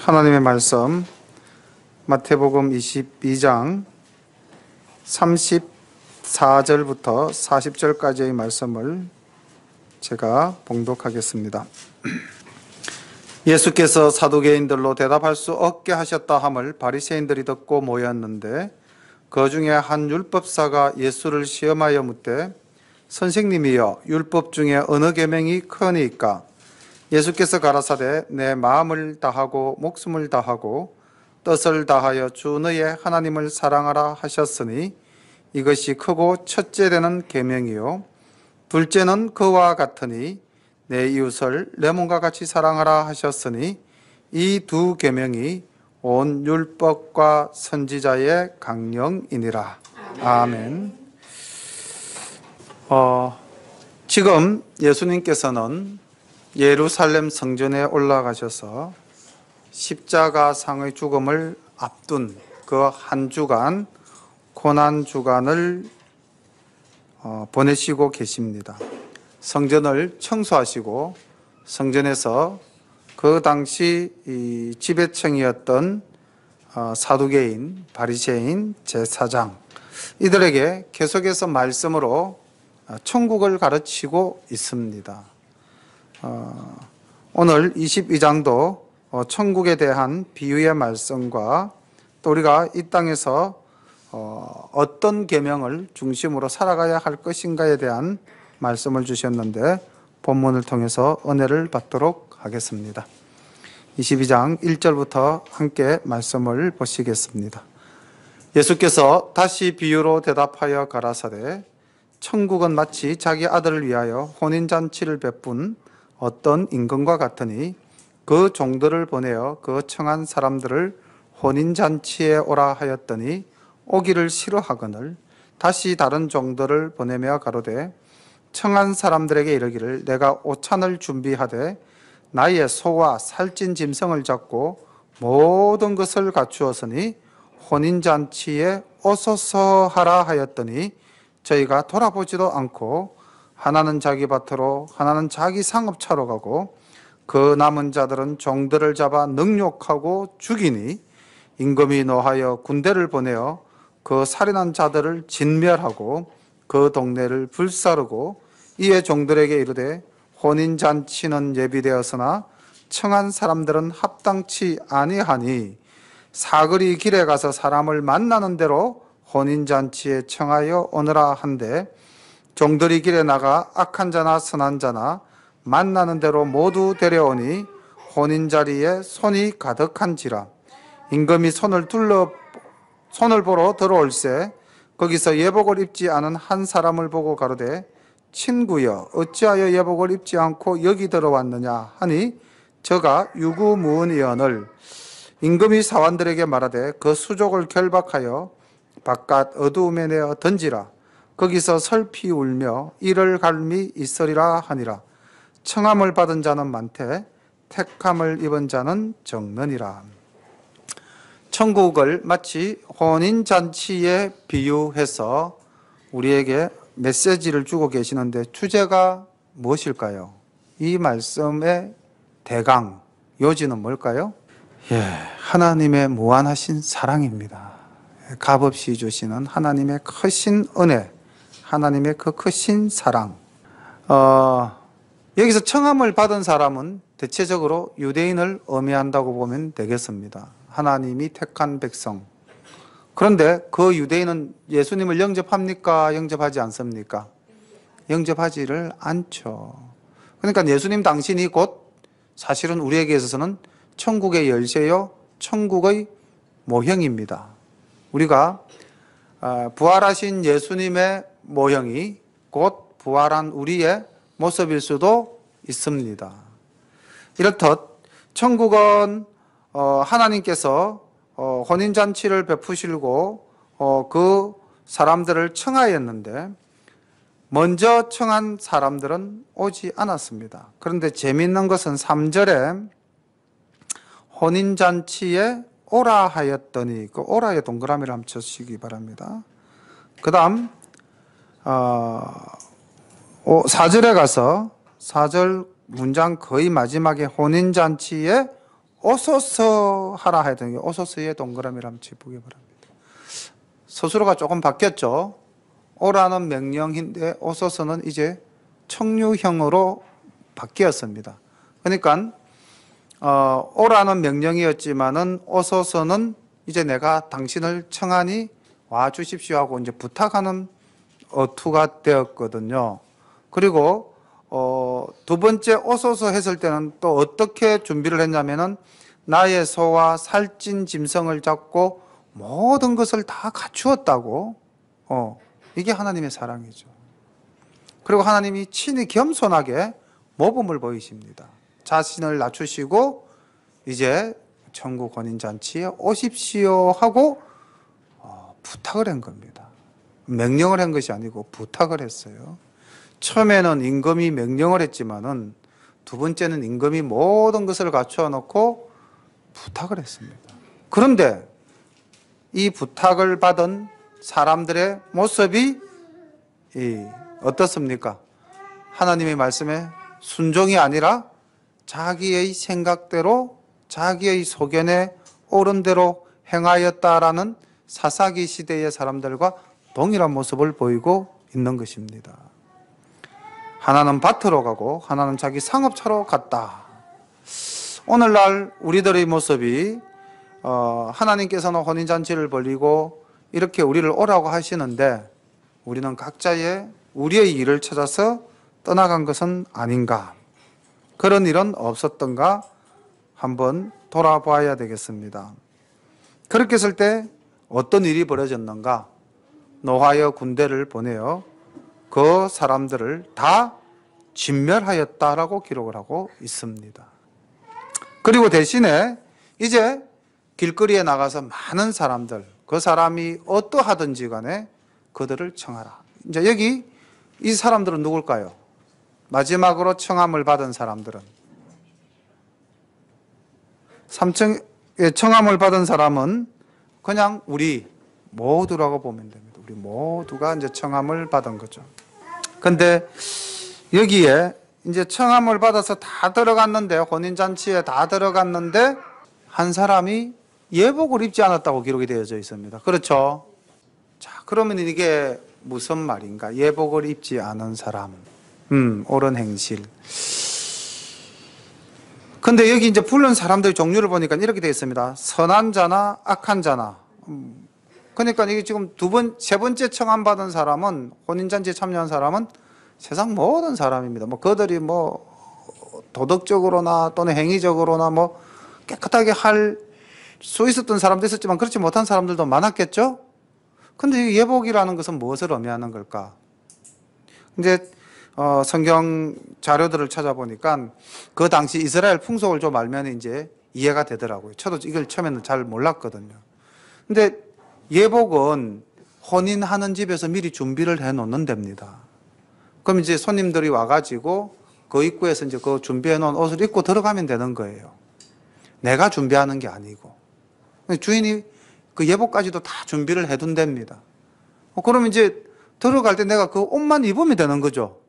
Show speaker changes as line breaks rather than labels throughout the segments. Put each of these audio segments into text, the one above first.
하나님의 말씀 마태복음 22장 34절부터 40절까지의 말씀을 제가 봉독하겠습니다. 예수께서 사두개인들로 대답할 수 없게 하셨다 함을 바리새인들이 듣고 모였는데 그 중에 한 율법사가 예수를 시험하여 묻되 선생님이여 율법 중에 어느 계명이 크니까? 예수께서 가라사대 내 마음을 다하고 목숨을 다하고 뜻을 다하여 주 너의 하나님을 사랑하라 하셨으니 이것이 크고 첫째 되는 계명이요 둘째는 그와 같으니 내 이웃을 내 몸과 같이 사랑하라 하셨으니 이 두 계명이 온 율법과 선지자의 강령이니라. 아멘. 지금 예수님께서는 예루살렘 성전에 올라가셔서 십자가상의 죽음을 앞둔 그 한 주간 고난 주간을 보내시고 계십니다. 성전을 청소하시고 성전에서 그 당시 이 지배층이었던 사두개인, 바리새인, 제사장 이들에게 계속해서 말씀으로 천국을 가르치고 있습니다. 오늘 22장도 천국에 대한 비유의 말씀과 또 우리가 이 땅에서 어떤 계명을 중심으로 살아가야 할 것인가에 대한 말씀을 주셨는데 본문을 통해서 은혜를 받도록 하겠습니다. 22장 1절부터 함께 말씀을 보시겠습니다. 예수께서 다시 비유로 대답하여 가라사대 천국은 마치 자기 아들을 위하여 혼인잔치를 베푼 어떤 임금과 같으니 그 종들을 보내어 그 청한 사람들을 혼인잔치에 오라 하였더니 오기를 싫어하거늘 다시 다른 종들을 보내며 가로되 청한 사람들에게 이르기를 내가 오찬을 준비하되 나의 소와 살찐 짐승을 잡고 모든 것을 갖추었으니 혼인잔치에 오소서 하라 하였더니 저희가 돌아보지도 않고 하나는 자기 밭으로 하나는 자기 상업차로 가고 그 남은 자들은 종들을 잡아 능욕하고 죽이니 임금이 노하여 군대를 보내어 그 살인한 자들을 진멸하고 그 동네를 불사르고 이에 종들에게 이르되 혼인잔치는 예비되었으나 청한 사람들은 합당치 아니하니 사거리 길에 가서 사람을 만나는 대로 혼인잔치에 청하여 오너라 한데 종들이 길에 나가 악한 자나 선한 자나 만나는 대로 모두 데려오니 혼인자리에 손이 가득한지라. 임금이 손을 보러 들어올세 거기서 예복을 입지 않은 한 사람을 보고 가로되 친구여 어찌하여 예복을 입지 않고 여기 들어왔느냐 하니 저가 유구무원이언을 임금이 사원들에게 말하되 그 수족을 결박하여 바깥 어두움에 내어 던지라. 거기서 슬피 울며 이를 갈미 있으리라 하니라. 청함을 받은 자는 많되 택함을 입은 자는 적느니라. 천국을 마치 혼인잔치에 비유해서 우리에게 메시지를 주고 계시는데 주제가 무엇일까요? 이 말씀의 대강, 요지는 뭘까요? 하나님의 무한하신 사랑입니다. 값없이 주시는 하나님의 크신 은혜, 하나님의 그 크신 사랑. 여기서 청함을 받은 사람은 대체적으로 유대인을 의미한다고 보면 되겠습니다. 하나님이 택한 백성. 그런데 그 유대인은 예수님을 영접합니까? 영접하지 않습니까? 영접하지를 않죠. 그러니까 예수님 당신이 곧 사실은 우리에게 있어서는 천국의 열쇠요, 천국의 모형입니다. 우리가 부활하신 예수님의 모형이 곧 부활한 우리의 모습일 수도 있습니다. 이렇듯 천국은 하나님께서 혼인잔치를 베푸시고 그 사람들을 청하였는데 먼저 청한 사람들은 오지 않았습니다. 그런데 재미있는 것은 3절에 혼인잔치에 오라 하였더니 그 오라에 동그라미를 한번 쳐주시기 바랍니다. 그 다음 4절에 가서 4절 문장 거의 마지막에 혼인잔치에 오소서 하라 하던 게 오소서의 동그라미를 짚보기 바랍니다. 서술어가 조금 바뀌었죠. 오라는 명령인데 오소서는 이제 청유형으로 바뀌었습니다. 그러니까 오라는 명령이었지만은 오소서는 이제 내가 당신을 청하니 와 주십시오 하고 이제 부탁하는 어투가 되었거든요. 그리고 두 번째 오소서 했을 때는 또 어떻게 준비를 했냐면은 나의 소와 살찐 짐승을 잡고 모든 것을 다 갖추었다고. 이게 하나님의 사랑이죠. 그리고 하나님이 친히 겸손하게 모범을 보이십니다. 자신을 낮추시고 이제 천국 혼인잔치에 오십시오 하고 부탁을 한 겁니다. 명령을 한 것이 아니고 부탁을 했어요. 처음에는 임금이 명령을 했지만은 두 번째는 임금이 모든 것을 갖추어 놓고 부탁을 했습니다. 그런데 이 부탁을 받은 사람들의 모습이 어떻습니까? 하나님의 말씀에 순종이 아니라 자기의 생각대로 자기의 소견에 옳은 대로 행하였다라는 사사기 시대의 사람들과 동일한 모습을 보이고 있는 것입니다. 하나는 밭으로 가고 하나는 자기 상업차로 갔다. 오늘날 우리들의 모습이 하나님께서는 혼인잔치를 벌이고 이렇게 우리를 오라고 하시는데 우리는 각자의 우리의 일을 찾아서 떠나간 것은 아닌가? 그런 일은 없었던가? 한번 돌아봐야 되겠습니다. 그렇게 했을 때 어떤 일이 벌어졌는가? 노하여 군대를 보내어 그 사람들을 다 진멸하였다라고 기록을 하고 있습니다. 그리고 대신에 이제 길거리에 나가서 많은 사람들, 그 사람이 어떠하든지 간에 그들을 청하라. 이제 여기 이 사람들은 누굴까요? 마지막으로 청함을 받은 사람들은 청함을 받은 사람은 그냥 우리 모두라고 보면 됩니다. 우리 모두가 이제 청함을 받은 거죠. 근데 여기에 이제 청함을 받아서 다 들어갔는데, 혼인잔치에 다 들어갔는데 한 사람이 예복을 입지 않았다고 기록이 되어져 있습니다. 그렇죠? 자, 그러면 이게 무슨 말인가? 예복을 입지 않은 사람. 옳은 행실. 근데 여기 이제 부른 사람들의 종류를 보니까 이렇게 되어 있습니다. 선한 자나 악한 자나. 그러니까 이게 지금 세 번째 청함 받은 사람은, 혼인잔치에 참여한 사람은 세상 모든 사람입니다. 그들이 도덕적으로나 또는 행위적으로나 깨끗하게 할 수 있었던 사람도 있었지만 그렇지 못한 사람들도 많았겠죠? 근데 이 예복이라는 것은 무엇을 의미하는 걸까? 이제 성경 자료들을 찾아보니까 그 당시 이스라엘 풍속을 좀 알면 이제 이해가 되더라고요. 저도 이걸 처음에는 잘 몰랐거든요. 근데 예복은 혼인하는 집에서 미리 준비를 해 놓는 데입니다. 그럼 이제 손님들이 와가지고 그 입구에서 이제 그 준비해 놓은 옷을 입고 들어가면 되는 거예요. 내가 준비하는 게 아니고. 주인이 그 예복까지도 다 준비를 해둔 데입니다. 그러면 이제 들어갈 때 내가 그 옷만 입으면 되는 거죠.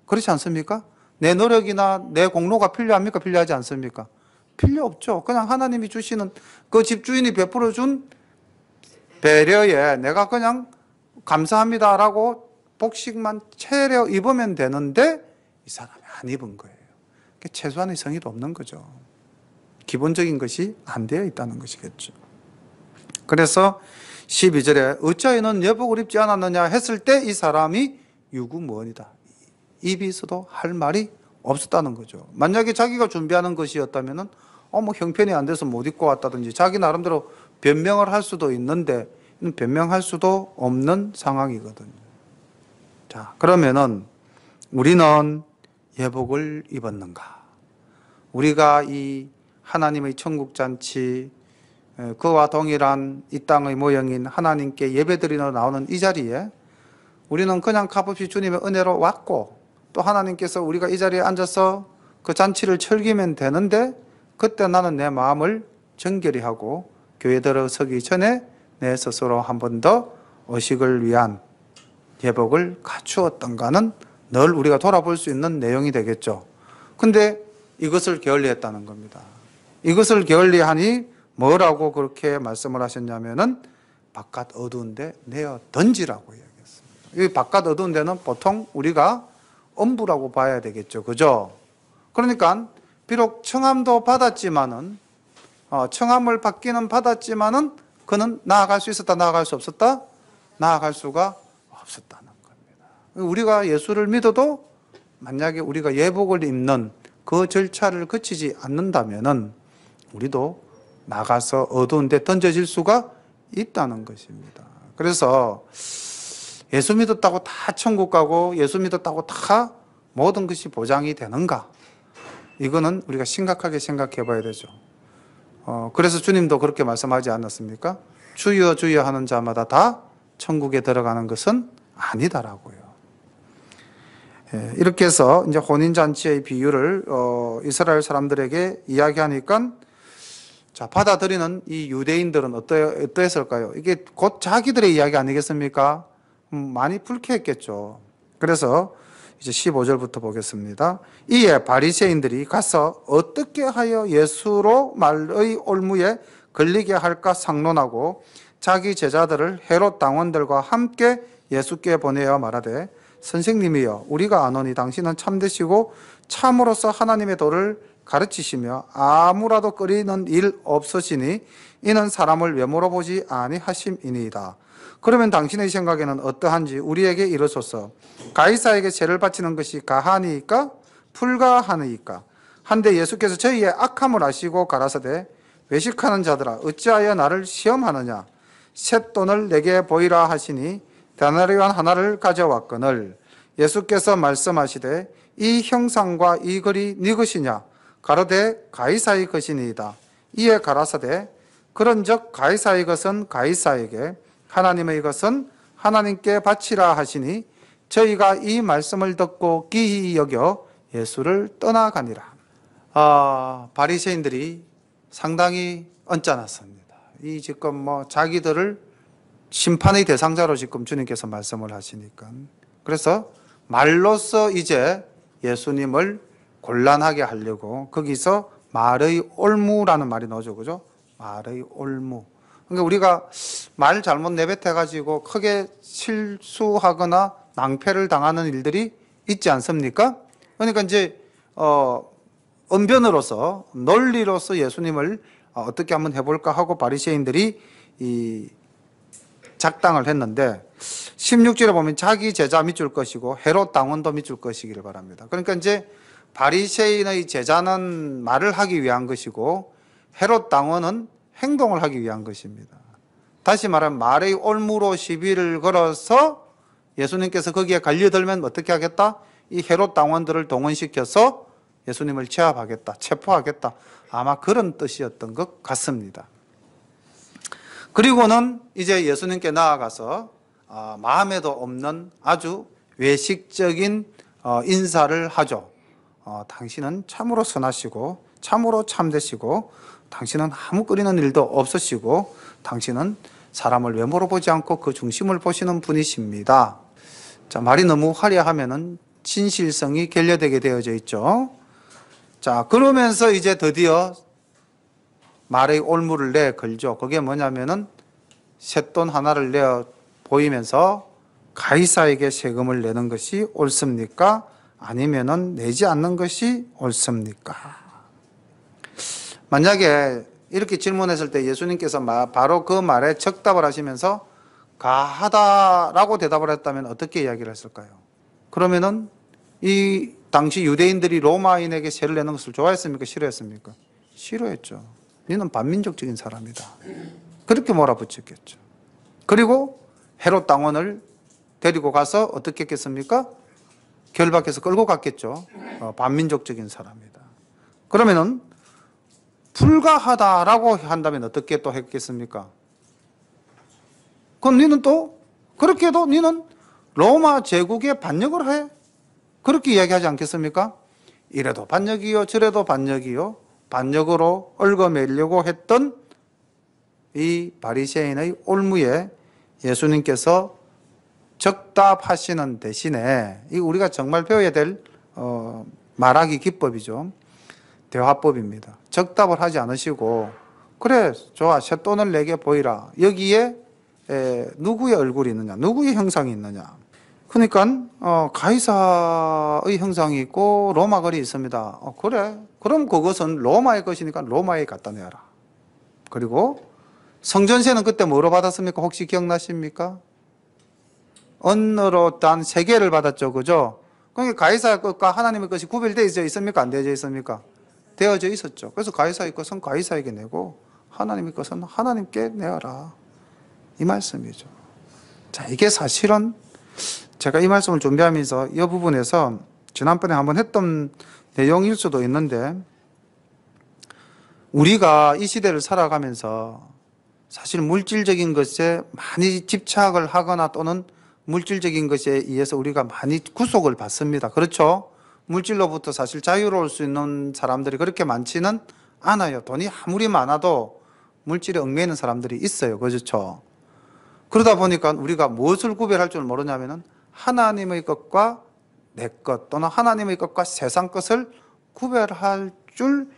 그렇지 않습니까? 내 노력이나 내 공로가 필요합니까? 필요하지 않습니까? 필요 없죠. 그냥 하나님이 주시는 그 집주인이 베풀어 준 배려에 내가 그냥 감사합니다라고 복식만 차려 입으면 되는데 이 사람이 안 입은 거예요. 최소한의 성의도 없는 거죠. 기본적인 것이 안 되어 있다는 것이겠죠. 그래서 12절에 어찌하여 너는 예복을 입지 않았느냐 했을 때 이 사람이 유구무원이다. 입이 있어도 할 말이 없었다는 거죠. 만약에 자기가 준비하는 것이었다면 형편이 안 돼서 못 입고 왔다든지 자기 나름대로 변명을 할 수도 있는데 변명할 수도 없는 상황이거든요. 자, 그러면은 우리는 예복을 입었는가? 우리가 이 하나님의 천국잔치, 그와 동일한 이 땅의 모형인 하나님께 예배드리러 나오는 이 자리에 우리는 그냥 값없이 주님의 은혜로 왔고 또 하나님께서 우리가 이 자리에 앉아서 그 잔치를 즐기면 되는데 그때 나는 내 마음을 정결히 하고 교회 들어서기 전에 내 스스로 한 번 더 의식을 위한 예복을 갖추었던가는 늘 우리가 돌아볼 수 있는 내용이 되겠죠. 근데 이것을 게을리했다는 겁니다. 이것을 게을리하니 뭐라고 그렇게 말씀을 하셨냐면은 바깥 어두운 데 내어 던지라고 이야기했습니다. 이 바깥 어두운 데는 보통 우리가 엄부라고 봐야 되겠죠. 그죠? 그러니까 비록 청함도 받았지만은 청함을 받기는 받았지만은 그는 나아갈 수 있었다, 나아갈 수 없었다? 나아갈 수가 없었다는 겁니다. 우리가 예수를 믿어도 만약에 우리가 예복을 입는 그 절차를 거치지 않는다면은 우리도 나가서 어두운 데 던져질 수가 있다는 것입니다. 그래서 예수 믿었다고 다 천국 가고 예수 믿었다고 다 모든 것이 보장이 되는가? 이거는 우리가 심각하게 생각해 봐야 되죠. 그래서 주님도 그렇게 말씀하지 않았습니까? 주여 주여 하는 자마다 다 천국에 들어가는 것은 아니다라고요. 이렇게 해서 이제 혼인잔치의 비유를 이스라엘 사람들에게 이야기하니까 자, 받아들이는 이 유대인들은 어떠했을까요? 이게 곧 자기들의 이야기 아니겠습니까? 많이 불쾌했겠죠. 그래서 이제 15절부터 보겠습니다. 이에 바리새인들이 가서 어떻게 하여 예수로 말의 올무에 걸리게 할까 상론하고 자기 제자들을 헤롯 당원들과 함께 예수께 보내어 말하되 선생님이여 우리가 아노니 당신은 참되시고 참으로서 하나님의 도를 가르치시며 아무라도 꺼리는 일 없으시니 이는 사람을 외모로 보지 아니하심이니이다. 그러면 당신의 생각에는 어떠한지 우리에게 이르소서. 가이사에게 제를 바치는 것이 가하니이까 불가하니이까? 한데 예수께서 저희의 악함을 아시고 가라사대 외식하는 자들아 어찌하여 나를 시험하느냐? 셋돈을 내게 보이라 하시니 데나리온 하나를 가져왔거늘 예수께서 말씀하시되 이 형상과 이 글이 네 것이냐? 가로되 가이사의 것이니이다. 이에 가라사대 그런즉 가이사의 것은 가이사에게 하나님의 것은 하나님께 바치라 하시니 저희가 이 말씀을 듣고 기이 여겨 예수를 떠나가니라. 바리새인들이 상당히 언짢았습니다. 이 지금 자기들을 심판의 대상자로 지금 주님께서 말씀을 하시니까 그래서 말로써 이제 예수님을 곤란하게 하려고 거기서 말의 올무라는 말이 나오죠. 그죠? 말의 올무. 그러니까 우리가 말 잘못 내뱉어가지고 크게 실수하거나 낭패를 당하는 일들이 있지 않습니까? 그러니까 이제, 언변으로서, 논리로서 예수님을 어떻게 한번 해볼까 하고 바리새인들이 이 작당을 했는데 16절에 보면 자기 제자 밑줄 것이고 헤롯 당원도 밑줄 것이기를 바랍니다. 그러니까 이제 바리새인의 제자는 말을 하기 위한 것이고 헤롯 당원은 행동을 하기 위한 것입니다. 다시 말하면 말의 올무로 시비를 걸어서 예수님께서 거기에 갈려들면 어떻게 하겠다? 이 헤롯 당원들을 동원시켜서 예수님을 제압하겠다, 체포하겠다. 아마 그런 뜻이었던 것 같습니다. 그리고는 이제 예수님께 나아가서 마음에도 없는 아주 외식적인 인사를 하죠. 당신은 참으로 선하시고 참으로 참되시고 당신은 아무 끓이는 일도 없으시고 당신은 사람을 외모로 보지 않고 그 중심을 보시는 분이십니다. 자, 말이 너무 화려하면은 진실성이 결여되게 되어져 있죠. 자, 그러면서 이제 드디어 말의 올무를 내 걸죠. 그게 뭐냐면은 셋돈 하나를 내어 보이면서 가이사에게 세금을 내는 것이 옳습니까? 아니면은 내지 않는 것이 옳습니까? 만약에 이렇게 질문했을 때 예수님께서 바로 그 말에 적답을 하시면서 가하다라고 대답을 했다면 어떻게 이야기를 했을까요? 그러면은 이 당시 유대인들이 로마인에게 세를 내는 것을 좋아했습니까? 싫어했습니까? 싫어했죠. 너는 반민족적인 사람이다. 그렇게 몰아붙였겠죠. 그리고 헤롯 당원을 데리고 가서 어떻게 했겠습니까? 결박해서 끌고 갔겠죠. 반민족적인 사람이다. 그러면은 불가하다라고 한다면 어떻게 또 했겠습니까? 그럼 너는 또 그렇게 해도 너는 로마 제국에 반역을 해. 그렇게 이야기하지 않겠습니까? 이래도 반역이요 저래도 반역이요. 반역으로 얽어매려고 했던 이 바리새인의 올무에 예수님께서 적답하시는 대신에 이 우리가 정말 배워야 될 말하기 기법이죠. 대화법입니다. 적답을 하지 않으시고 그래 좋아 쇳돈을 내게 보이라. 여기에 누구의 얼굴이 있느냐, 누구의 형상이 있느냐. 그러니까 가이사의 형상이 있고 로마 글이 있습니다. 그래 그럼 그것은 로마의 것이니까 로마에 갖다 내라. 그리고 성전세는 그때 뭐로 받았습니까? 혹시 기억나십니까? 언어로 단 3개를 받았죠. 그죠? 그러니까 가이사의 것과 하나님의 것이 구별되어 있습니까? 안 되어져 있습니까? 되어져 있었죠. 그래서 가이사의 것은 가이사에게 내고 하나님의 것은 하나님께 내어라. 이 말씀이죠. 자, 이게 사실은 제가 이 말씀을 준비하면서 이 부분에서 지난번에 한번 했던 내용일 수도 있는데 우리가 이 시대를 살아가면서 사실 물질적인 것에 많이 집착을 하거나 또는 물질적인 것에 의해서 우리가 많이 구속을 받습니다. 그렇죠? 물질로부터 사실 자유로울 수 있는 사람들이 그렇게 많지는 않아요. 돈이 아무리 많아도 물질에 얽매이는 사람들이 있어요. 그렇죠? 그러다 보니까 우리가 무엇을 구별할 줄 모르냐면은 하나님의 것과 내 것 또는 하나님의 것과 세상 것을 구별할 줄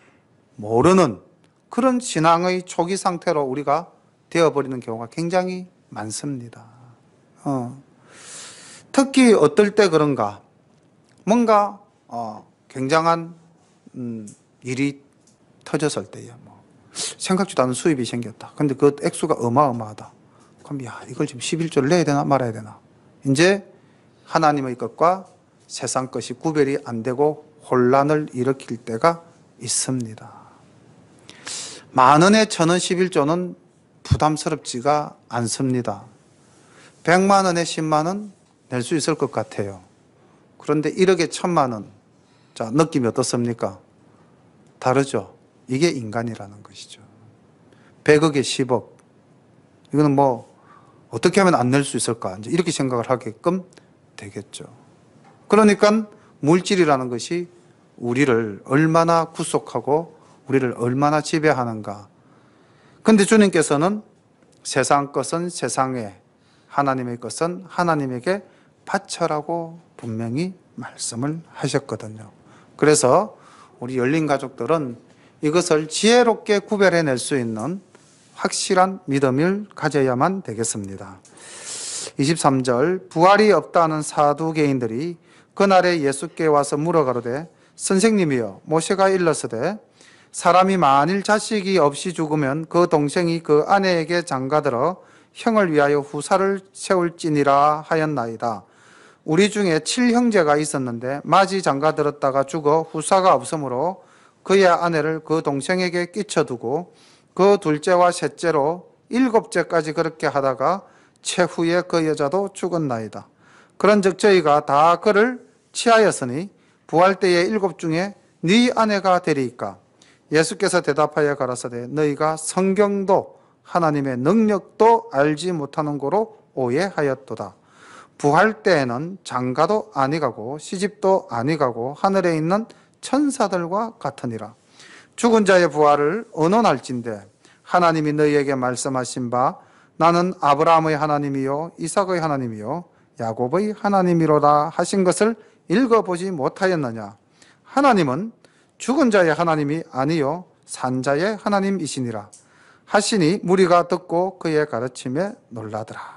모르는 그런 신앙의 초기 상태로 우리가 되어버리는 경우가 굉장히 많습니다. 특히 어떨 때 그런가? 뭔가 굉장한 일이 터졌을 때에 생각지도 않은 수입이 생겼다. 근데 그 액수가 어마어마하다. 그럼 이걸 지금 11조를 내야 되나 말아야 되나? 이제 하나님의 것과 세상 것이 구별이 안 되고 혼란을 일으킬 때가 있습니다. 10,000원에 1,000원 11조는 부담스럽지가 않습니다. 100만 원에 10만 원 낼 수 있을 것 같아요. 그런데 1억에 1,000만 원. 자, 느낌이 어떻습니까? 다르죠? 이게 인간이라는 것이죠. 100억에 10억. 이거는 어떻게 하면 안 낼 수 있을까? 이제 이렇게 생각을 하게끔 되겠죠. 그러니까 물질이라는 것이 우리를 얼마나 구속하고 우리를 얼마나 지배하는가. 근데 주님께서는 세상 것은 세상에, 하나님의 것은 하나님에게 바쳐라고 분명히 말씀을 하셨거든요. 그래서 우리 열린 가족들은 이것을 지혜롭게 구별해낼 수 있는 확실한 믿음을 가져야만 되겠습니다. 23절 부활이 없다는 사두개인들이 그날에 예수께 와서 물어가로되 선생님이여 모세가 일렀으되 사람이 만일 자식이 없이 죽으면 그 동생이 그 아내에게 장가들어 형을 위하여 후사를 세울지니라 하였나이다. 우리 중에 7형제가 있었는데 마지 장가들었다가 죽어 후사가 없으므로 그의 아내를 그 동생에게 끼쳐두고 그 둘째와 셋째로 7째까지 그렇게 하다가 최후에 그 여자도 죽었나이다. 그런즉 저희가 다 그를 취하였으니 부활 때에 7 중에 네 아내가 되리이까? 예수께서 대답하여 가라사대 너희가 성경도 하나님의 능력도 알지 못하는 거로 오해하였도다. 부활 때에는 장가도 아니가고 시집도 아니가고 하늘에 있는 천사들과 같으니라. 죽은 자의 부활을 언언할진대 하나님이 너희에게 말씀하신 바 나는 아브라함의 하나님이요 이삭의 하나님이요 야곱의 하나님이로다 하신 것을 읽어보지 못하였느냐. 하나님은 죽은 자의 하나님이 아니요 산 자의 하나님이시니라 하시니 무리가 듣고 그의 가르침에 놀라더라.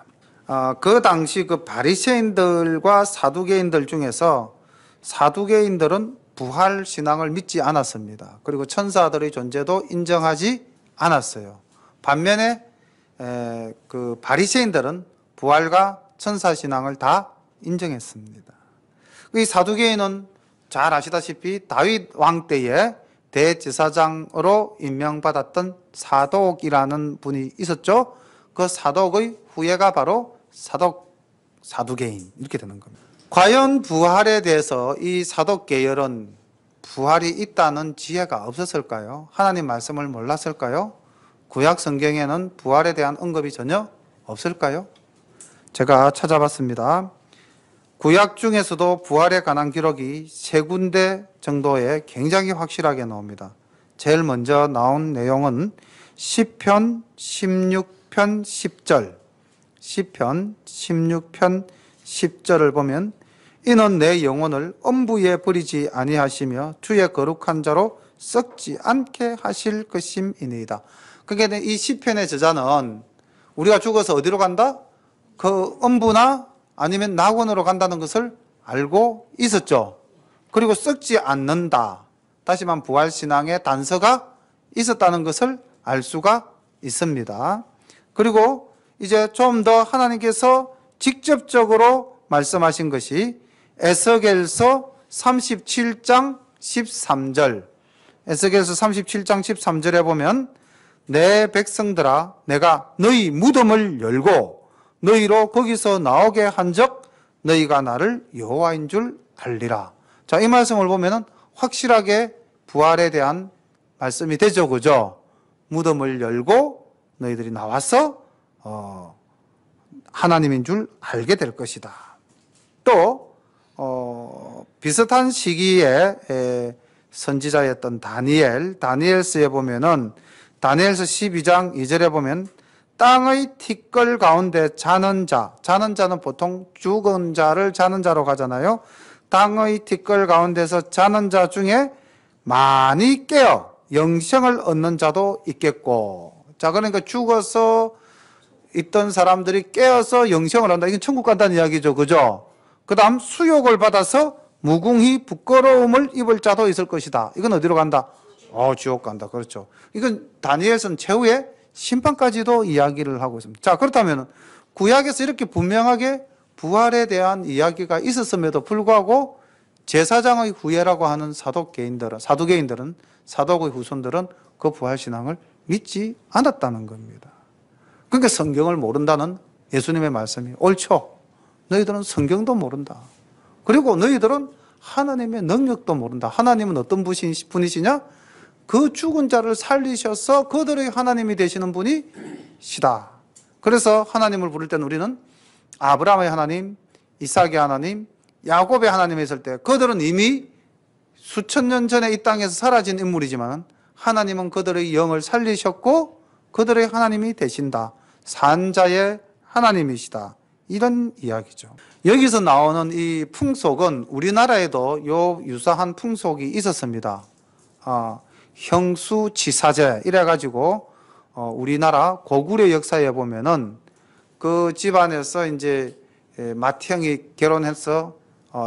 그 당시 그 바리새인들과 사두개인들 중에서 사두개인들은 부활 신앙을 믿지 않았습니다. 그리고 천사들의 존재도 인정하지 않았어요. 반면에 그 바리새인들은 부활과 천사 신앙을 다 인정했습니다. 이 사두개인은 잘 아시다시피 다윗 왕 때에 대제사장으로 임명받았던 사독이라는 분이 있었죠. 그 사독의 후예가 바로 사두개인 이렇게 되는 겁니다. 과연 부활에 대해서 이 사독 계열은 부활이 있다는 지혜가 없었을까요? 하나님 말씀을 몰랐을까요? 구약 성경에는 부활에 대한 언급이 전혀 없을까요? 제가 찾아봤습니다. 구약 중에서도 부활에 관한 기록이 3군데 정도에 굉장히 확실하게 나옵니다. 제일 먼저 나온 내용은 시편 16편 10절 시편 16편 10절을 보면 이는 내 영혼을 엄부에 버리지 아니하시며 주의 거룩한 자로 썩지 않게 하실 것임이니이다. 그러니까 이 시편의 저자는 우리가 죽어서 어디로 간다? 그 음부나 아니면 낙원으로 간다는 것을 알고 있었죠. 그리고 썩지 않는다. 다시 말하면 부활신앙의 단서가 있었다는 것을 알 수가 있습니다. 그리고 이제 좀 더 하나님께서 직접적으로 말씀하신 것이 에스겔서 37장 13절. 에스겔서 37장 13절에 보면 내 백성들아 내가 너희 무덤을 열고 너희로 거기서 나오게 한적 너희가 나를 여호와인 줄 알리라. 자, 이 말씀을 보면은 확실하게 부활에 대한 말씀이 되죠. 그죠? 무덤을 열고 너희들이 나와서 하나님인 줄 알게 될 것이다. 또 비슷한 시기에 선지자였던 다니엘서에 보면은 다니엘서 12장 2절에 보면 땅의 티끌 가운데 자는 자는 보통 죽은 자를 자는 자로 가잖아요. 땅의 티끌 가운데서 자는 자 중에 많이 깨어 영생을 얻는 자도 있겠고. 자, 그러니까 죽어서 있던 사람들이 깨어서 영생을 얻는다. 이건 천국 간다는 이야기죠. 그죠? 그 다음 수욕을 받아서 무궁히 부끄러움을 입을 자도 있을 것이다. 이건 어디로 간다? 지옥 간다. 그렇죠. 이건 다니엘서는 최후의 심판까지도 이야기를 하고 있습니다. 자, 그렇다면 구약에서 이렇게 분명하게 부활에 대한 이야기가 있었음에도 불구하고 제사장의 후예라고 하는 사도계인들은 사도의 후손들은 그 부활신앙을 믿지 않았다는 겁니다. 그러니까 성경을 모른다는 예수님의 말씀이 옳죠. 너희들은 성경도 모른다. 그리고 너희들은 하나님의 능력도 모른다. 하나님은 어떤 분이시냐? 그 죽은 자를 살리셔서 그들의 하나님이 되시는 분이시다. 그래서 하나님을 부를 때는 우리는 아브라함의 하나님, 이삭의 하나님, 야곱의 하나님이 있을 때 그들은 이미 수천 년 전에 이 땅에서 사라진 인물이지만 하나님은 그들의 영을 살리셨고 그들의 하나님이 되신다. 산자의 하나님이시다. 이런 이야기죠. 여기서 나오는 이 풍속은 우리나라에도 요 유사한 풍속이 있었습니다. 형수치사제 이래가지고 우리나라 고구려 역사에 보면은 그 집안에서 이제 맏형이 결혼해서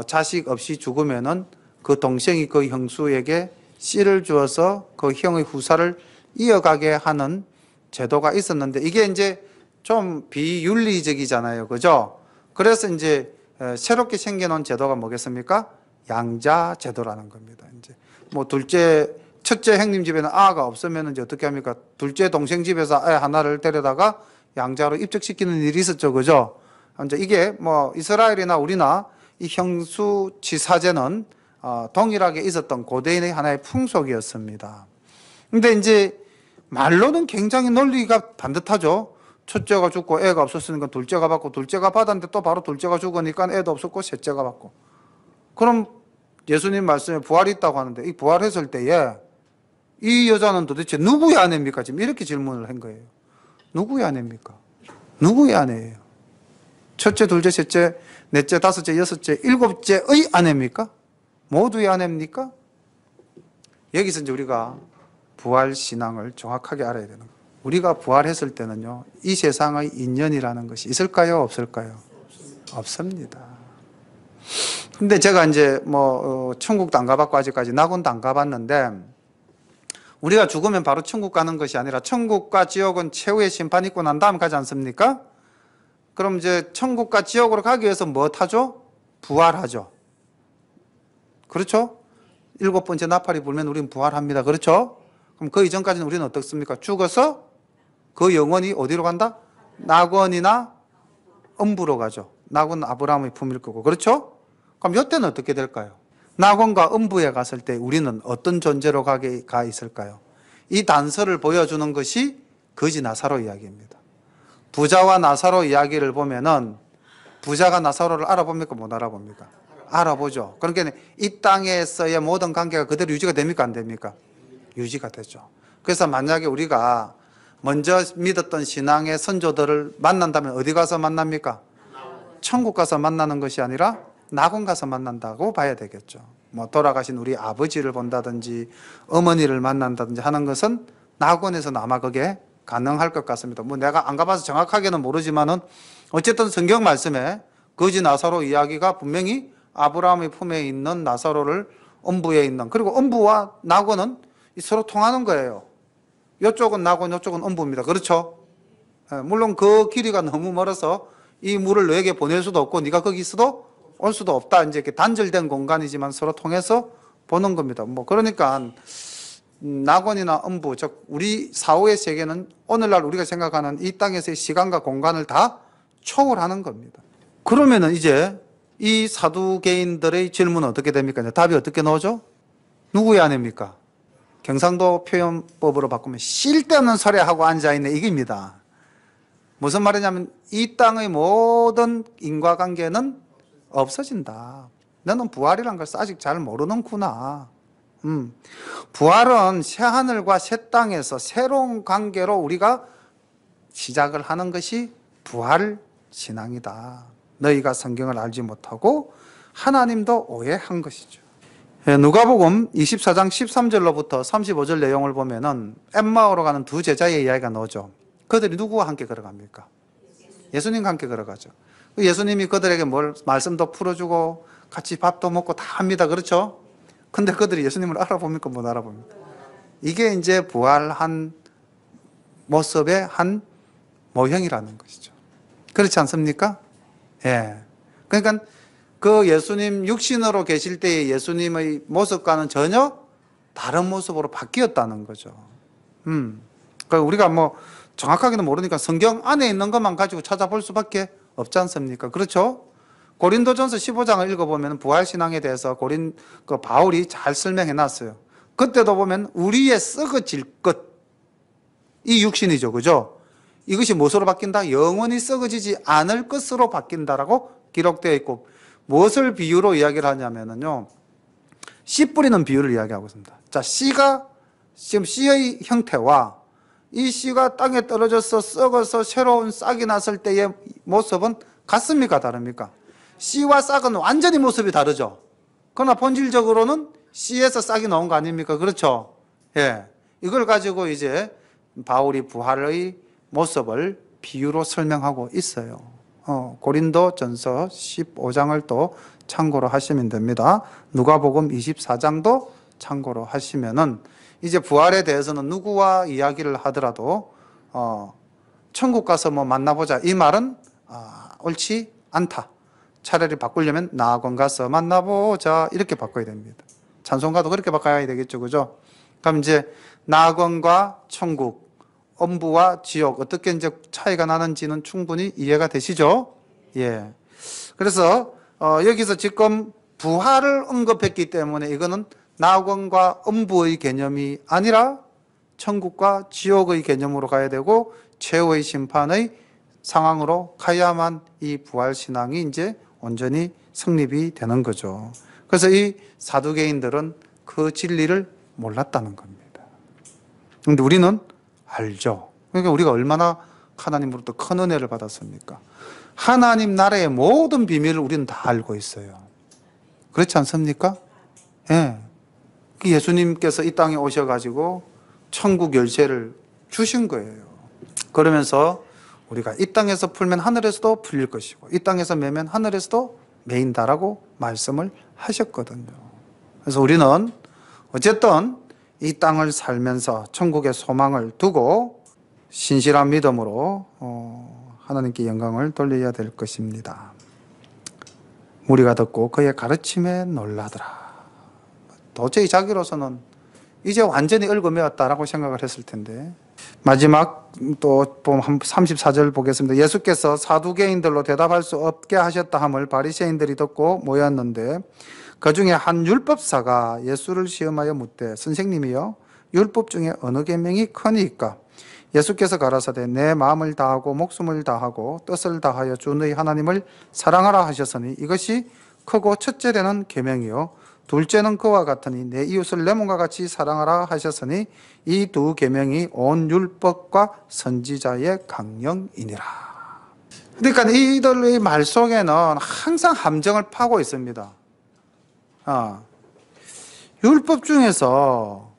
자식 없이 죽으면은 그 동생이 그 형수에게 씨를 주어서 그 형의 후사를 이어가게 하는 제도가 있었는데 이게 이제 좀 비윤리적이잖아요. 그죠? 그래서 이제 새롭게 생겨난 제도가 뭐겠습니까? 양자 제도라는 겁니다. 이제 뭐 첫째 형님 집에는 아가 없으면 이제 어떻게 합니까? 둘째 동생 집에서 애 하나를 데려다가 양자로 입적시키는 일이 있었죠. 그죠? 이제 이게 뭐 이스라엘이나 우리나 이 형수치사제는 동일하게 있었던 고대인의 하나의 풍속이었습니다. 근데 이제 말로는 굉장히 논리가 반듯하죠. 첫째가 죽고 애가 없었으니까 둘째가 받고 둘째가 받았는데 또 바로 둘째가 죽으니까 애도 없었고 셋째가 받고. 그럼 예수님 말씀에 부활이 있다고 하는데 이 부활했을 때에 이 여자는 도대체 누구의 아내입니까? 지금 이렇게 질문을 한 거예요. 누구의 아내입니까? 누구의 아내예요? 첫째, 둘째, 셋째, 넷째, 다섯째, 여섯째, 일곱째의 아내입니까? 모두의 아내입니까? 여기서 이제 우리가 부활 신앙을 정확하게 알아야 되는 거예요. 우리가 부활했을 때는요, 이 세상의 인연이라는 것이 있을까요? 없을까요? 없습니다. 근데 제가 이제 천국도 안 가봤고 아직까지 낙원도 안 가봤는데 우리가 죽으면 바로 천국 가는 것이 아니라 천국과 지옥은 최후의 심판 있고 난 다음 가지 않습니까? 그럼 이제 천국과 지옥으로 가기 위해서 뭐 타죠? 부활하죠. 그렇죠? 7번째 나팔이 불면 우리는 부활합니다. 그렇죠? 그럼 그 이전까지는 우리는 어떻습니까? 죽어서 그 영혼이 어디로 간다? 낙원이나 음부로 가죠. 낙원은 아브라함의 품일 거고. 그렇죠? 그럼 이때는 어떻게 될까요? 낙원과 음부에 갔을 때 우리는 어떤 존재로 가 있을까요? 이 단서를 보여주는 것이 거지 나사로 이야기입니다. 부자와 나사로 이야기를 보면은 부자가 나사로를 알아봅니까? 못 알아봅니까? 알아보죠. 그러니까 이 땅에서의 모든 관계가 그대로 유지가 됩니까? 안 됩니까? 유지가 되죠. 그래서 만약에 우리가 먼저 믿었던 신앙의 선조들을 만난다면 어디 가서 만납니까? 천국 가서 만나는 것이 아니라 낙원 가서 만난다고 봐야 되겠죠. 뭐 돌아가신 우리 아버지를 본다든지 어머니를 만난다든지 하는 것은 낙원에서는 아마 그게 가능할 것 같습니다. 뭐 내가 안 가봐서 정확하게는 모르지만은 어쨌든 성경 말씀에 거지 나사로 이야기가 분명히 아브라함의 품에 있는 나사로를 음부에 있는, 그리고 음부와 낙원은 서로 통하는 거예요. 이쪽은 낙원, 이쪽은 음부입니다. 그렇죠? 물론 그 길이가 너무 멀어서 이 물을 너에게 보낼 수도 없고 네가 거기 있어도 올 수도 없다. 이제 이렇게 단절된 공간이지만 서로 통해서 보는 겁니다. 뭐 그러니까 낙원이나 음부, 즉 우리 사후의 세계는 오늘날 우리가 생각하는 이 땅에서의 시간과 공간을 다 초월하는 겁니다. 그러면은 이제 이 사두개인들의 질문은 어떻게 됩니까? 답이 어떻게 나오죠? 누구의 아내입니까? 경상도 표현법으로 바꾸면 쓸데없는 소리 하고 앉아있네 이겁니다. 무슨 말이냐면 이 땅의 모든 인과관계는 없어진다. 너는 부활이란 걸 아직 잘 모르는구나. 부활은 새하늘과 새 땅에서 새로운 관계로 우리가 시작을 하는 것이 부활 신앙이다. 너희가 성경을 알지 못하고 하나님도 오해한 것이죠. 누가복음 24장 13절로부터 35절 내용을 보면은 엠마오로 가는 두 제자의 이야기가 나오죠. 그들이 누구와 함께 걸어갑니까? 예수님과 함께 걸어가죠. 예수님이 그들에게 말씀도 풀어주고 같이 밥도 먹고 다 합니다. 그렇죠? 근데 그들이 예수님을 알아봅니까? 못 알아봅니까? 이게 이제 부활한 모습의 한 모형이라는 것이죠. 그렇지 않습니까? 예. 그러니까 그 예수님 육신으로 계실 때의 예수님의 모습과는 전혀 다른 모습으로 바뀌었다는 거죠. 그러니까 우리가 뭐 정확하게는 모르니까 성경 안에 있는 것만 가지고 찾아볼 수밖에 없지 않습니까? 그렇죠? 고린도전서 15장을 읽어보면 부활신앙에 대해서 바울이 잘 설명해 놨어요. 그때도 보면 우리의 썩어질 것, 이 육신이죠. 그죠? 이것이 무엇으로 바뀐다? 영원히 썩어지지 않을 것으로 바뀐다라고 기록되어 있고, 무엇을 비유로 이야기를 하냐면요, 씨 뿌리는 비유를 이야기하고 있습니다. 자, 씨가 지금 씨의 형태와 이 씨가 땅에 떨어져서 썩어서 새로운 싹이 났을 때의 모습은 같습니까? 다릅니까? 씨와 싹은 완전히 모습이 다르죠. 그러나 본질적으로는 씨에서 싹이 나온 거 아닙니까? 그렇죠? 예. 이걸 가지고 이제 바울이 부활의 모습을 비유로 설명하고 있어요. 고린도전서 15장을 또 참고로 하시면 됩니다. 누가복음 24장도 참고로 하시면은 이제 부활에 대해서는 누구와 이야기를 하더라도 천국 가서 뭐 만나보자 이 말은 옳지 않다. 차라리 바꾸려면 낙원 가서 만나보자 이렇게 바꿔야 됩니다. 찬송가도 그렇게 바꿔야 되겠죠, 그죠? 그럼 이제 낙원과 천국, 음부와 지옥 어떻게 이제 차이가 나는지는 충분히 이해가 되시죠? 예. 그래서 여기서 지금 부활을 언급했기 때문에 이거는 낙원과 음부의 개념이 아니라 천국과 지옥의 개념으로 가야 되고 최후의 심판의 상황으로 가야만 이 부활 신앙이 이제 온전히 성립이 되는 거죠. 그래서 이 사두개인들은 그 진리를 몰랐다는 겁니다. 그런데 우리는 알죠. 그러니까 우리가 얼마나 하나님으로부터 큰 은혜를 받았습니까? 하나님 나라의 모든 비밀을 우리는 다 알고 있어요. 그렇지 않습니까? 예. 예수님께서 이 땅에 오셔가지고 천국 열쇠를 주신 거예요. 그러면서 우리가 이 땅에서 풀면 하늘에서도 풀릴 것이고 이 땅에서 매면 하늘에서도 매인다라고 말씀을 하셨거든요. 그래서 우리는 어쨌든 이 땅을 살면서 천국의 소망을 두고 신실한 믿음으로 하나님께 영광을 돌려야 될 것입니다. 무리가 듣고 그의 가르침에 놀라더라. 도저히 자기로서는 이제 완전히 얽어매었다라고 생각을 했을 텐데 마지막 또 34절 보겠습니다. 예수께서 사두개인들로 대답할 수 없게 하셨다 함을 바리새인들이 듣고 모였는데 그 중에 한 율법사가 예수를 시험하여 묻되 선생님이여 율법 중에 어느 계명이 크니까? 예수께서 가라사대 내 마음을 다하고 목숨을 다하고 뜻을 다하여 주 너희 하나님을 사랑하라 하셨으니 이것이 크고 첫째 되는 계명이요 둘째는 그와 같으니 내 이웃을 내 몸과 같이 사랑하라 하셨으니 이 두 계명이 온 율법과 선지자의 강령이니라. 그러니까 이들의 말 속에는 항상 함정을 파고 있습니다. 율법 중에서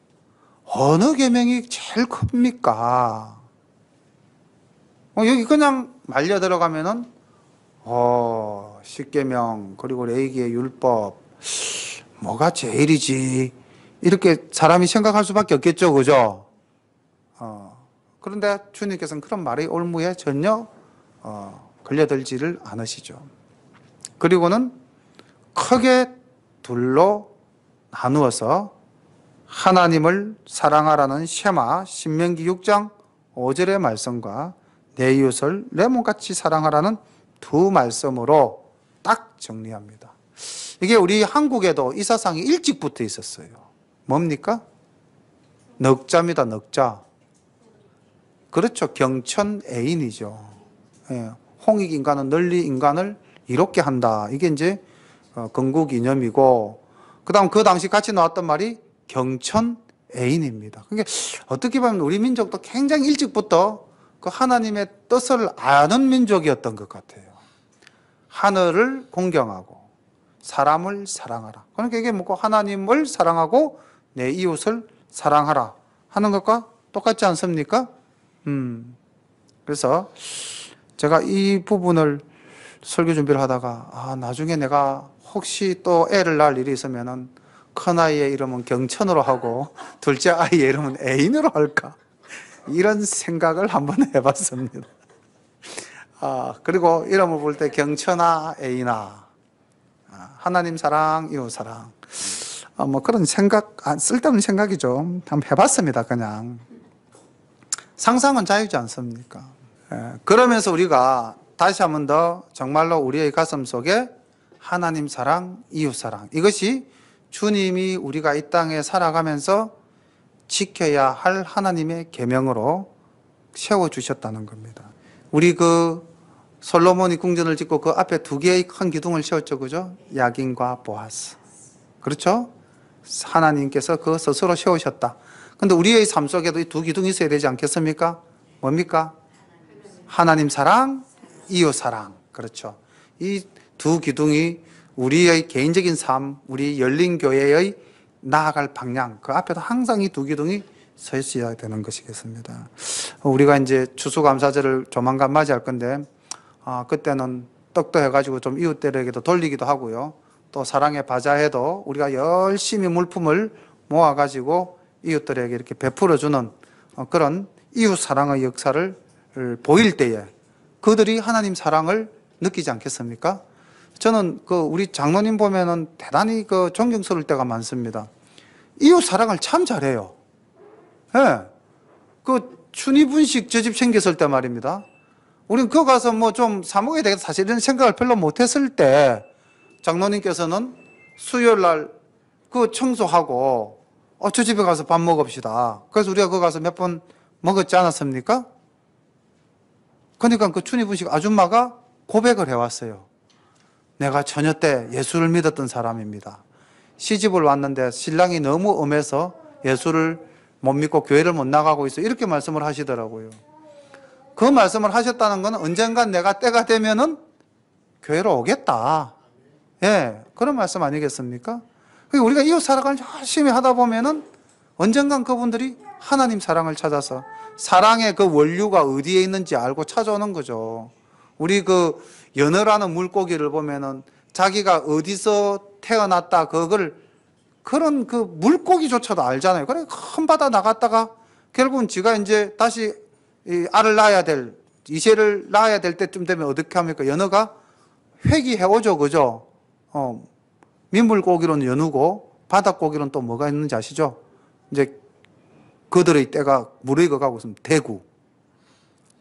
어느 계명이 제일 큽니까? 여기 그냥 말려 들어가면은 십계명 그리고 레위기의 율법 뭐가 제일이지 이렇게 사람이 생각할 수밖에 없겠죠, 그죠? 그런데 주님께서는 그런 말의 올무에 전혀 걸려들지를 않으시죠. 그리고는 크게 둘로 나누어서 하나님을 사랑하라는 쉐마 신명기 6장 5절의 말씀과 내 이웃을 내 몸같이 사랑하라는 두 말씀으로 딱 정리합니다. 이게 우리 한국에도 이 사상이 일찍 붙어 있었어요. 뭡니까? 넉자입니다. 넉자. 그렇죠. 경천애인이죠. 예. 홍익 인간은 널리 인간을 이롭게 한다. 이게 이제 건국 이념이고, 그 다음 그 당시 같이 나왔던 말이 경천애인입니다. 그러니까 어떻게 보면 우리 민족도 굉장히 일찍부터 그 하나님의 뜻을 아는 민족이었던 것 같아요. 하늘을 공경하고 사람을 사랑하라. 그러니까 이게 뭐고 하나님을 사랑하고 내 이웃을 사랑하라 하는 것과 똑같지 않습니까? 그래서 제가 이 부분을 설교 준비를 하다가 나중에 내가 혹시 또 애를 낳을 일이 있으면은 큰아이의 이름은 경천으로 하고 둘째 아이의 이름은 애인으로 할까? 이런 생각을 한번 해봤습니다. 그리고 이름을 볼 때 경천아, 애인아, 하나님 사랑, 이웃 사랑. 뭐 그런 생각, 쓸데없는 생각이죠. 한번 해봤습니다, 그냥. 상상은 자유지 않습니까? 그러면서 우리가 다시 한번 더 정말로 우리의 가슴 속에 하나님 사랑, 이웃 사랑. 이것이 주님이 우리가 이 땅에 살아가면서 지켜야 할 하나님의 계명으로 세워주셨다는 겁니다. 우리 솔로몬이 궁전을 짓고 그 앞에 두 개의 큰 기둥을 세웠죠. 그죠? 야긴과 보아스. 그렇죠? 하나님께서 그 스스로 세우셨다. 근데 우리의 삶 속에도 이 두 기둥이 있어야 되지 않겠습니까? 뭡니까? 하나님 사랑, 이웃 사랑. 그렇죠. 이 두 기둥이 우리의 개인적인 삶, 우리 열린 교회의 나아갈 방향, 그 앞에도 항상 이 두 기둥이 서 있어야 되는 것이겠습니다. 우리가 이제 추수감사절을 조만간 맞이할 건데, 그때는 떡도 해가지고 좀 이웃들에게도 돌리기도 하고요. 또 사랑의 바자회도 우리가 열심히 물품을 모아가지고 이웃들에게 이렇게 베풀어주는 그런 이웃 사랑의 역사를 보일 때에 그들이 하나님 사랑을 느끼지 않겠습니까? 저는 우리 장로님 보면은 대단히 존경스러울 때가 많습니다. 이웃 사랑을 참 잘해요. 예. 춘희분식 저 집 생겼을 때 말입니다. 우린 거 가서 뭐 좀 사먹어야 되겠다. 사실 이런 생각을 별로 못 했을 때 장로님께서는 수요일 날 청소하고 저 집에 가서 밥 먹읍시다. 그래서 우리가 거기 가서 몇 번 먹었지 않았습니까? 그러니까 춘희분식 아줌마가 고백을 해왔어요. 내가 처녀 때 예수를 믿었던 사람입니다. 시집을 왔는데 신랑이 너무 엄해서 예수를 못 믿고 교회를 못 나가고 있어. 이렇게 말씀을 하시더라고요. 그 말씀을 하셨다는 건 언젠간 내가 때가 되면은 교회로 오겠다. 예, 그런 말씀 아니겠습니까? 우리가 이웃 사랑을 열심히 하다 보면은 언젠간 그분들이 하나님 사랑을 찾아서 사랑의 그 원류가 어디에 있는지 알고 찾아오는 거죠. 우리 연어라는 물고기를 보면은 자기가 어디서 태어났다 그런 물고기조차도 알잖아요. 그래 큰 바다 나갔다가 결국은 지가 이제 다시 알을 낳아야 될 이세를 낳아야 될 때쯤 되면 어떻게 합니까? 연어가 회귀해오죠, 그죠? 민물고기로는 연어고 바닷고기로는 또 뭐가 있는지 아시죠? 이제 그들의 때가 무르익어가고 있으면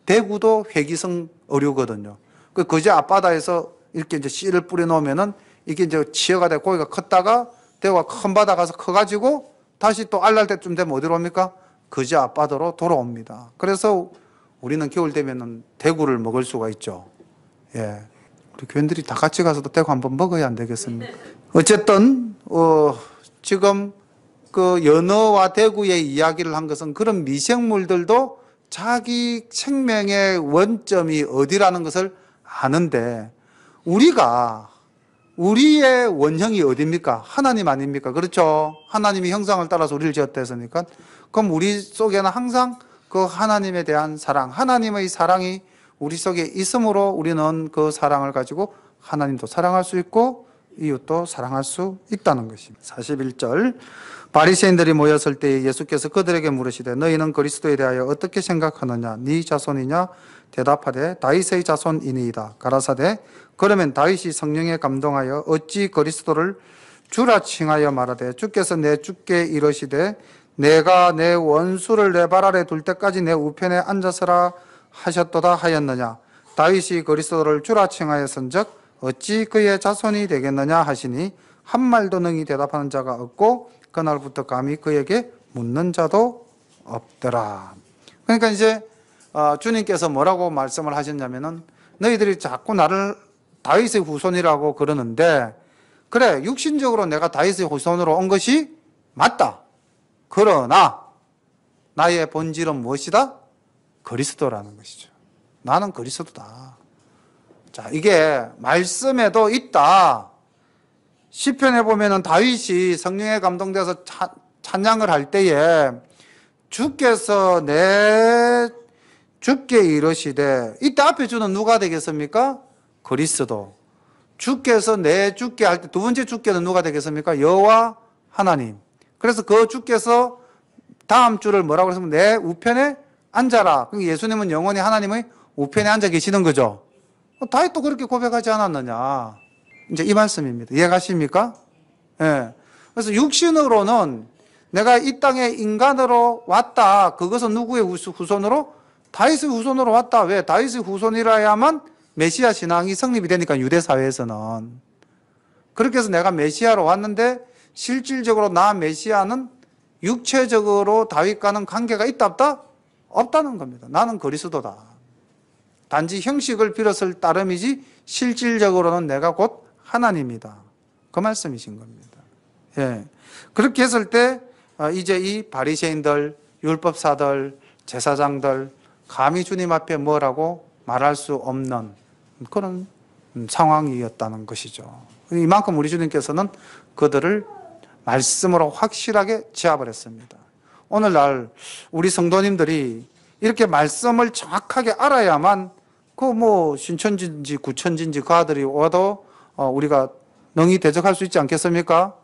대구도 회귀성 어류거든요. 그제 앞바다에서 이렇게 이제 씨를 뿌려놓으면은 이게 이제 치어가 되고 고기가 컸다가 대구가 큰 바다 가서 커가지고 다시 또 알날 때쯤 되면 어디로 옵니까? 그제 앞바다로 돌아옵니다. 그래서 우리는 겨울 되면은 대구를 먹을 수가 있죠. 예. 우리 교인들이 다 같이 가서도 대구 한번 먹어야 안 되겠습니까? 어쨌든, 지금 연어와 대구의 이야기를 한 것은 그런 미생물들도 자기 생명의 원점이 어디라는 것을 아는데 우리가 우리의 원형이 어디입니까? 하나님 아닙니까? 그렇죠? 하나님이 형상을 따라서 우리를 지었다 했으니까. 그럼 우리 속에는 항상 그 하나님에 대한 사랑, 하나님의 사랑이 우리 속에 있으므로 우리는 그 사랑을 가지고 하나님도 사랑할 수 있고 이웃도 사랑할 수 있다는 것입니다. 41절, 바리새인들이 모였을 때 예수께서 그들에게 물으시되 너희는 그리스도에 대하여 어떻게 생각하느냐? 네 자손이냐? 대답하되 다윗의 자손이니이다. 가라사대 그러면 다윗이 성령에 감동하여 어찌 그리스도를 주라 칭하여 말하되 주께서 내 주께 이르시되 내가 내 원수를 내 발 아래 둘 때까지 내 우편에 앉아서라 하셨도다 하였느냐? 다윗이 그리스도를 주라 칭하였은즉 어찌 그의 자손이 되겠느냐 하시니 한 말도 능히 대답하는 자가 없고 그날부터 감히 그에게 묻는 자도 없더라. 그러니까 이제 주님께서 뭐라고 말씀을 하셨냐면은 너희들이 자꾸 나를 다윗의 후손이라고 그러는데 그래, 육신적으로 내가 다윗의 후손으로 온 것이 맞다. 그러나 나의 본질은 무엇이다? 그리스도라는 것이죠. 나는 그리스도다. 자, 이게 말씀에도 있다. 시편에 보면은 다윗이 성령에 감동돼서 찬양을 할 때에 주께서 내 주께 이르시되, 이때 앞에 주는 누가 되겠습니까? 그리스도. 주께서 내 주께 할 때 두 번째 주께는 누가 되겠습니까? 여호와 하나님. 그래서 그 주께서 다음 주를 뭐라고 했으면 내 우편에 앉아라. 예수님은 영원히 하나님의 우편에 앉아 계시는 거죠. 다윗도 그렇게 고백하지 않았느냐. 이제 이 말씀입니다. 이해가십니까? 예. 그래서 육신으로는 내가 이 땅에 인간으로 왔다. 그것은 누구의 후손으로? 다윗의 후손으로 왔다. 왜? 다윗의 후손이라야만 메시아 신앙이 성립이 되니까 유대 사회에서는. 그렇게 해서 내가 메시아로 왔는데 실질적으로 나 메시아는 육체적으로 다윗과는 관계가 있다 없다? 없다는 겁니다. 나는 그리스도다. 단지 형식을 빌었을 따름이지 실질적으로는 내가 곧 하나님이다. 그 말씀이신 겁니다. 예. 그렇게 했을 때 이제 이 바리새인들, 율법사들, 제사장들 감히 주님 앞에 뭐라고 말할 수 없는 그런 상황이었다는 것이죠. 이만큼 우리 주님께서는 그들을 말씀으로 확실하게 제압을 했습니다. 오늘날 우리 성도님들이 이렇게 말씀을 정확하게 알아야만 그 신천지인지 구천지인지 그 아들이 와도 우리가 능히 대적할 수 있지 않겠습니까?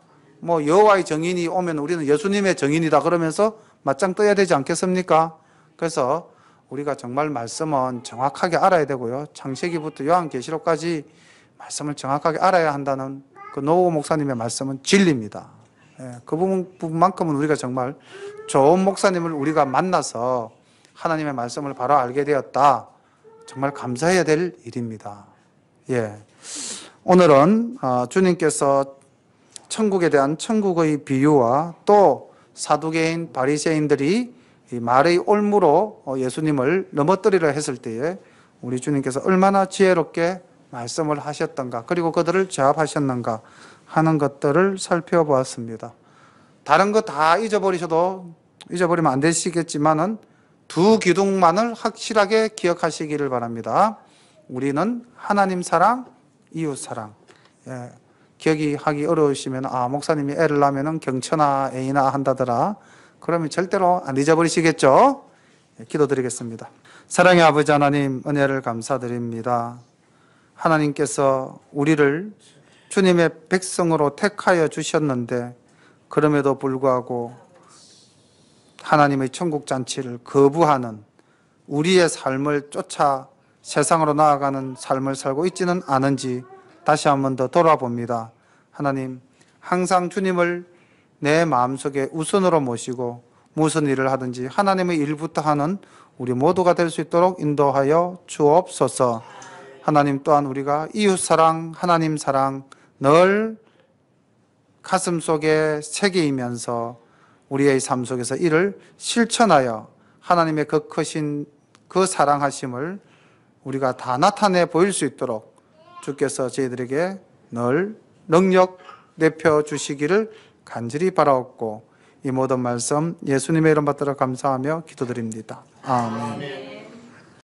여호와의 정인이 오면 우리는 예수님의 정인이다 그러면서 맞짱 떠야 되지 않겠습니까? 그래서 우리가 정말 말씀은 정확하게 알아야 되고요. 창세기부터 요한계시록까지 말씀을 정확하게 알아야 한다는 그 노후 목사님의 말씀은 진리입니다. 그 부분만큼은 우리가 정말 좋은 목사님을 우리가 만나서 하나님의 말씀을 바로 알게 되었다. 정말 감사해야 될 일입니다. 예. 오늘은 주님께서 천국에 대한 천국의 비유와 또 사두개인 바리새인들이 이 말의 올무로 예수님을 넘어뜨리려 했을 때에 우리 주님께서 얼마나 지혜롭게 말씀을 하셨던가, 그리고 그들을 제압하셨는가 하는 것들을 살펴보았습니다. 다른 거 다 잊어버리면 안 되시겠지만은 두 기둥만을 확실하게 기억하시기를 바랍니다. 우리는 하나님 사랑, 이웃 사랑. 예, 기억이 하기 어려우시면 목사님이 애를 낳으면 경천아 애인아 한다더라. 그러면 절대로 안 잊어버리시겠죠? 예, 기도드리겠습니다. 사랑의 아버지 하나님, 은혜를 감사드립니다. 하나님께서 우리를 주님의 백성으로 택하여 주셨는데 그럼에도 불구하고 하나님의 천국 잔치를 거부하는 우리의 삶을 쫓아 세상으로 나아가는 삶을 살고 있지는 않은지 다시 한 번 더 돌아봅니다. 하나님, 항상 주님을 내 마음속에 우선으로 모시고 무슨 일을 하든지 하나님의 일부터 하는 우리 모두가 될 수 있도록 인도하여 주옵소서. 하나님, 또한 우리가 이웃사랑, 하나님 사랑 늘 가슴 속에 새기면서 우리의 삶 속에서 이를 실천하여 하나님의 그 크신 그 사랑하심을 우리가 다 나타내 보일 수 있도록 주께서 저희들에게 늘 능력 내펴 주시기를 간절히 바라옵고 이 모든 말씀 예수님의 이름 받들어 감사하며 기도드립니다. 아멘.